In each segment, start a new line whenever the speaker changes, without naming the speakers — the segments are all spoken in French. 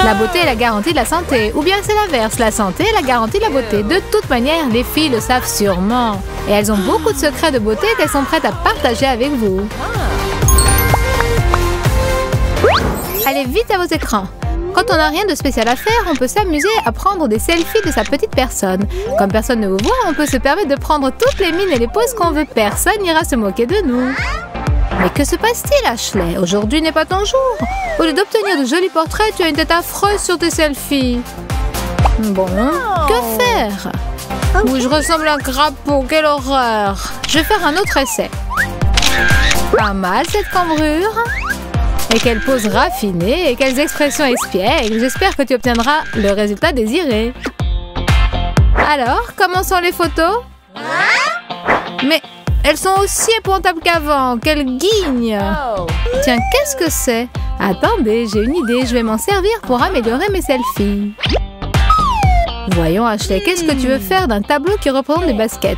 La beauté est la garantie de la santé. Ou bien c'est l'inverse, la santé est la garantie de la beauté. De toute manière, les filles le savent sûrement. Et elles ont beaucoup de secrets de beauté qu'elles sont prêtes à partager avec vous. Allez vite à vos écrans. Quand on n'a rien de spécial à faire, on peut s'amuser à prendre des selfies de sa petite personne. Comme personne ne vous voit, on peut se permettre de prendre toutes les mines et les poses qu'on veut. Personne n'ira se moquer de nous. Mais que se passe-t-il, Ashley? Aujourd'hui n'est pas ton jour. Au lieu d'obtenir de jolis portraits, tu as une tête affreuse sur tes selfies. Bon, que faire? Oui, je ressemble à un crapaud, quelle horreur! Je vais faire un autre essai. Pas mal cette cambrure. Et quelle pose raffinée et quelles expressions espiègles. J'espère que tu obtiendras le résultat désiré. Alors, comment sont les photos? Mais elles sont aussi épouvantables qu'avant. Quelle guigne! Tiens, qu'est-ce que c'est? Attendez, j'ai une idée. Je vais m'en servir pour améliorer mes selfies. Voyons, Ashley, qu'est-ce que tu veux faire d'un tableau qui représente des baskets?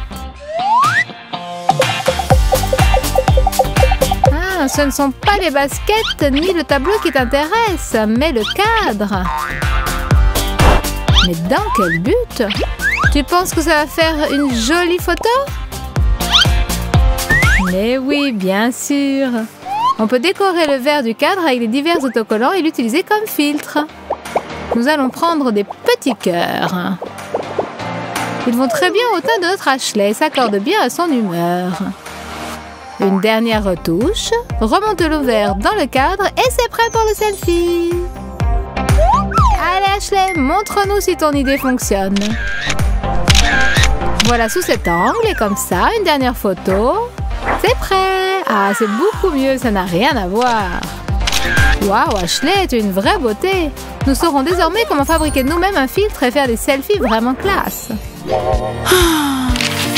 Ah, ce ne sont pas les baskets ni le tableau qui t'intéressent, mais le cadre. Mais dans quel but? Tu penses que ça va faire une jolie photo? Mais oui, bien sûr. On peut décorer le verre du cadre avec les divers autocollants et l'utiliser comme filtre. Nous allons prendre des petits cœurs. Ils vont très bien au teint de notre Ashley, s'accordent bien à son humeur. Une dernière retouche. Remonte le verre dans le cadre et c'est prêt pour le selfie. Allez Ashley, montre-nous si ton idée fonctionne. Voilà sous cet angle et comme ça, une dernière photo. C'est prêt. Ah, c'est beaucoup mieux, ça n'a rien à voir. Waouh, Ashley, tu es une vraie beauté. Nous saurons désormais comment fabriquer nous-mêmes un filtre et faire des selfies vraiment classe.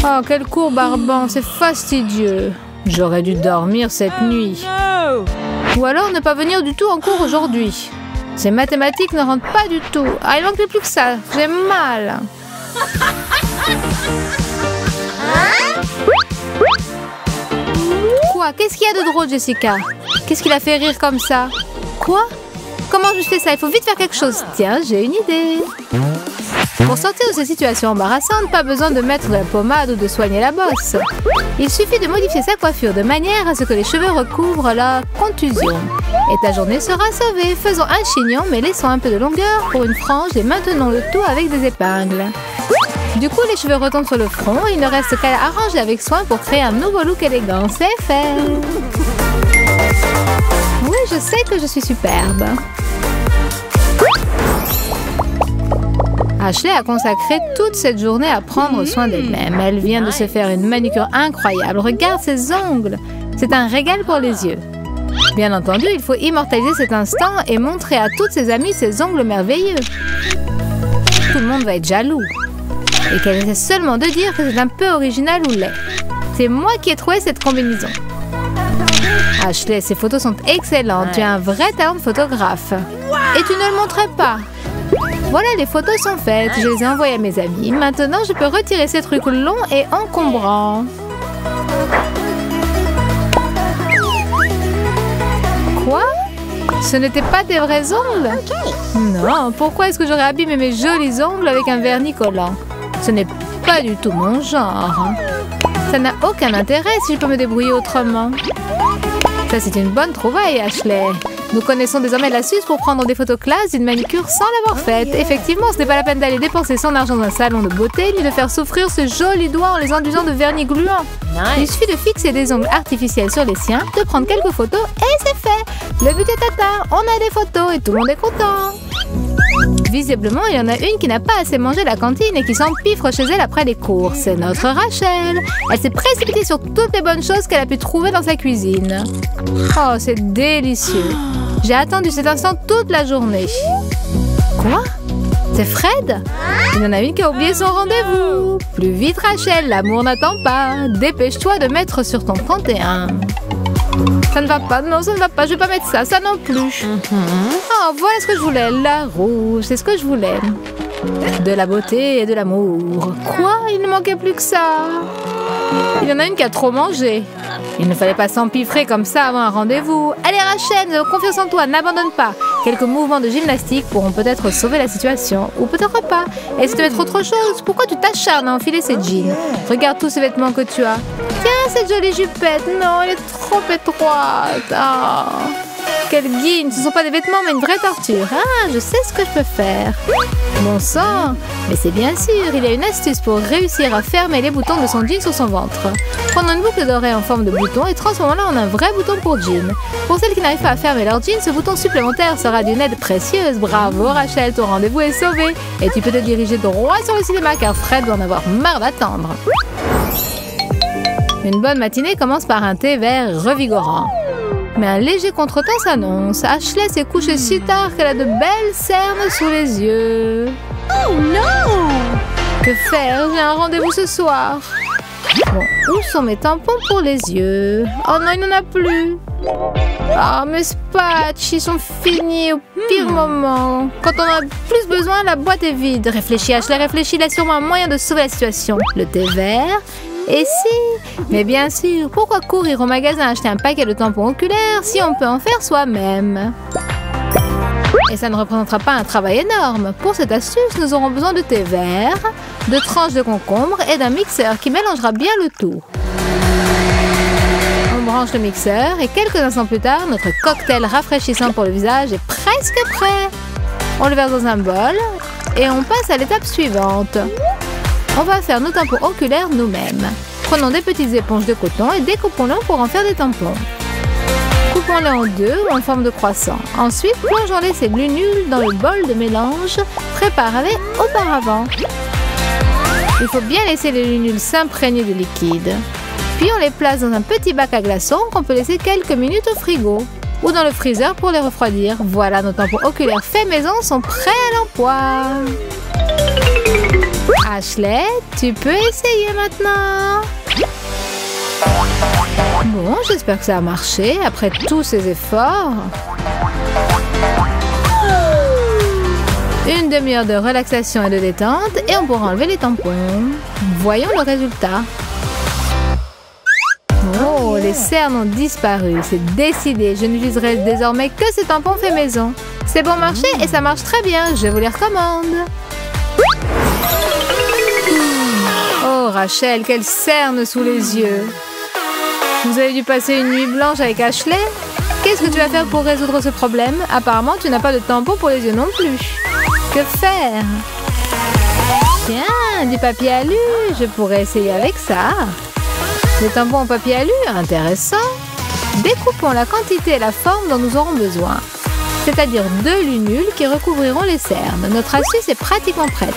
Oh, quel cours barbant, c'est fastidieux. J'aurais dû dormir cette nuit. Ou alors ne pas venir du tout en cours aujourd'hui. Ces mathématiques ne rentrent pas du tout. Ah, il manquait plus que ça. J'ai mal. Quoi? Qu'est-ce qu'il y a de drôle, Jessica? Qu'est-ce qui l'a fait rire comme ça? Quoi? Comment je fais ça? Il faut vite faire quelque chose. Tiens, j'ai une idée. Pour sortir de ces situations embarrassantes, pas besoin de mettre de la pommade ou de soigner la bosse. Il suffit de modifier sa coiffure de manière à ce que les cheveux recouvrent la contusion. Et ta journée sera sauvée. Faisons un chignon, mais laissons un peu de longueur pour une frange et maintenons le tout avec des épingles. Du coup, les cheveux retombent sur le front et il ne reste qu'à arranger avec soin pour créer un nouveau look élégant. C'est fait! Oui, je sais que je suis superbe. Ashley a consacré toute cette journée à prendre soin d'elle-même. Elle vient de se faire une manucure incroyable. Regarde ses ongles. C'est un régal pour les yeux. Bien entendu, il faut immortaliser cet instant et montrer à toutes ses amies ses ongles merveilleux. Tout le monde va être jaloux. Et qu'elle essaie seulement de dire que c'est un peu original ou laid. C'est moi qui ai trouvé cette combinaison. Ashley, ces photos sont excellentes. Tu as un vrai talent de photographe. Et tu ne le montrais pas. Voilà, les photos sont faites. Je les ai envoyées à mes amis. Maintenant, je peux retirer ces trucs longs et encombrants. Quoi? Ce n'étaient pas tes vrais ongles? Non, pourquoi est-ce que j'aurais abîmé mes jolis ongles avec un vernis collant? Ce n'est pas du tout mon genre. Ça n'a aucun intérêt si je peux me débrouiller autrement. Ça, c'est une bonne trouvaille, Ashley. Nous connaissons désormais l'astuce pour prendre des photos classe d'une manicure sans l'avoir faite. Effectivement, ce n'est pas la peine d'aller dépenser son argent dans un salon de beauté, ni de faire souffrir ses jolis doigts en les enduisant de vernis gluant. Il suffit de fixer des ongles artificiels sur les siens, de prendre quelques photos et c'est fait. Le but est atteint, on a des photos et tout le monde est content. Visiblement, il y en a une qui n'a pas assez mangé à la cantine et qui s'empiffre chez elle après les cours. C'est notre Rachel. Elle s'est précipitée sur toutes les bonnes choses qu'elle a pu trouver dans sa cuisine. Oh, c'est délicieux. J'ai attendu cet instant toute la journée. Quoi? C'est Fred? Il y en a une qui a oublié son rendez-vous. Plus vite, Rachel, l'amour n'attend pas. Dépêche-toi de mettre sur ton 31. Ça ne va pas, non, ça ne va pas, je vais pas mettre ça, ça non plus. Oh, voilà ce que je voulais, la rouge, c'est ce que je voulais. De la beauté et de l'amour. Quoi? Il ne manquait plus que ça. Il y en a une qui a trop mangé. Il ne fallait pas s'empiffrer comme ça avant un rendez-vous. Allez Rachel, confiance en toi, n'abandonne pas. Quelques mouvements de gymnastique pourront peut-être sauver la situation. Ou peut-être pas. Est-ce que tu veux mettre autre chose? Pourquoi tu t'acharnes à enfiler ces jeans? Regarde tous ces vêtements que tu as. Tiens, cette jolie jupette. Non, elle est trop étroite. Ah. Quel guigne, ce ne sont pas des vêtements mais une vraie torture. Ah, je sais ce que je peux faire. Bon sang, mais c'est bien sûr, il y a une astuce pour réussir à fermer les boutons de son jean sur son ventre. Prenons une boucle dorée en forme de bouton et transformons-la en un vrai bouton pour jean. Pour celles qui n'arrivent pas à fermer leur jean, ce bouton supplémentaire sera d'une aide précieuse. Bravo Rachel, ton rendez-vous est sauvé. Et tu peux te diriger droit sur le cinéma car Fred doit en avoir marre d'attendre. Une bonne matinée commence par un thé vert revigorant. Mais un léger contretemps s'annonce. Ashley s'est couchée si tard qu'elle a de belles cernes sous les yeux. Oh non! Que faire? J'ai un rendez-vous ce soir. Bon, où sont mes tampons pour les yeux? Oh non, il n'en a plus. Ah, mes patchs, ils sont finis au pire moment. Quand on en a plus besoin, la boîte est vide. Réfléchis, Ashley, réfléchis. Il y a sûrement un moyen de sauver la situation. Le thé vert. Et si? Mais bien sûr, pourquoi courir au magasin acheter un paquet de tampons oculaires si on peut en faire soi-même? Et ça ne représentera pas un travail énorme. Pour cette astuce, nous aurons besoin de thé vert, de tranches de concombre et d'un mixeur qui mélangera bien le tout. On branche le mixeur et quelques instants plus tard, notre cocktail rafraîchissant pour le visage est presque prêt. On le verse dans un bol et on passe à l'étape suivante. On va faire nos tampons oculaires nous-mêmes. Prenons des petites éponges de coton et découpons-les pour en faire des tampons. Coupons-les en deux ou en forme de croissant. Ensuite, plongeons-les ces lunules dans le bol de mélange préparé auparavant. Il faut bien laisser les lunules s'imprégner de liquide. Puis on les place dans un petit bac à glaçons qu'on peut laisser quelques minutes au frigo ou dans le freezer pour les refroidir. Voilà, nos tampons oculaires faits maison sont prêts à l'emploi. Ashley, tu peux essayer maintenant. Bon, j'espère que ça a marché après tous ces efforts. Une demi-heure de relaxation et de détente et on pourra enlever les tampons. Voyons le résultat. Oh, les cernes ont disparu. C'est décidé, je n'utiliserai désormais que ces tampons faits maison. C'est bon marché et ça marche très bien. Je vous les recommande. Oh Rachel, quelle cerne sous les yeux. Vous avez dû passer une nuit blanche avec Ashley? Qu'est-ce que tu vas faire pour résoudre ce problème? Apparemment, tu n'as pas de tampon pour les yeux non plus. Que faire? Tiens, du papier alu, je pourrais essayer avec ça. Des tampons en papier alu, intéressant. Découpons la quantité et la forme dont nous aurons besoin. C'est-à-dire 2 lunules qui recouvriront les cernes. Notre astuce est pratiquement prête.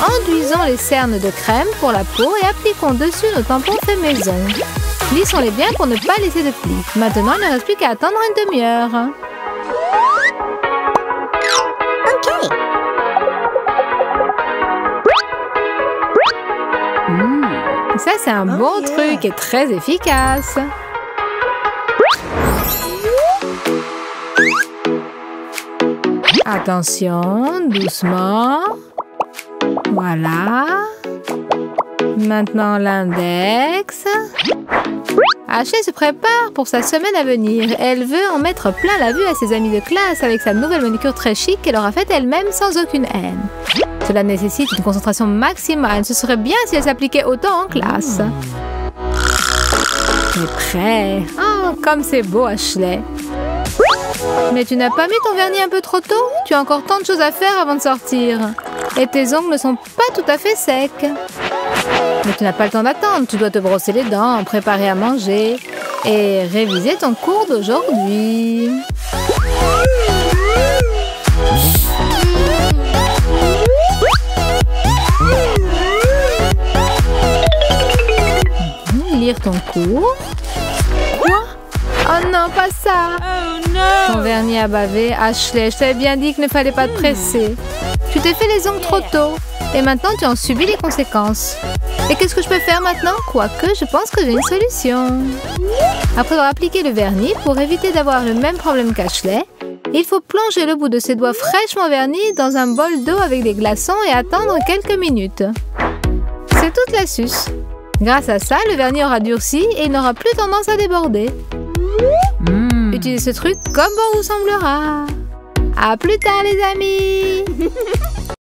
Enduisons les cernes de crème pour la peau et appliquons dessus nos tampons faits maison. Lissons-les bien pour ne pas laisser de plis. Maintenant, il ne reste plus qu'à attendre une demi-heure. Ok. Ça, c'est un bon truc et très efficace. Attention, doucement. Voilà. Maintenant l'index. Ashley se prépare pour sa semaine à venir. Elle veut en mettre plein la vue à ses amis de classe avec sa nouvelle manucure très chic qu'elle aura faite elle-même sans aucune haine. Cela nécessite une concentration maximale. Ce serait bien si elle s'appliquait autant en classe. C'est prêt. Oh, comme c'est beau, Ashley. Mais tu n'as pas mis ton vernis un peu trop tôt? Tu as encore tant de choses à faire avant de sortir. Et tes ongles ne sont pas tout à fait secs. Mais tu n'as pas le temps d'attendre. Tu dois te brosser les dents, préparer à manger et réviser ton cours d'aujourd'hui. Lire ton cours. Quoi? Oh non, pas ça! Oh non! Ton vernis a bavé. Ashley, je t'avais bien dit qu'il ne fallait pas te presser. Tu t'es fait les ongles trop tôt. Et maintenant, tu en subis les conséquences. Et qu'est-ce que je peux faire maintenant? Quoique, je pense que j'ai une solution. Après avoir appliqué le vernis, pour éviter d'avoir le même problème qu'Ashley, Il faut plonger le bout de ses doigts fraîchement vernis dans un bol d'eau avec des glaçons et attendre quelques minutes. C'est toute l'astuce. Grâce à ça, le vernis aura durci et il n'aura plus tendance à déborder. Utilisez ce truc comme bon vous semblera. À plus tard les amis!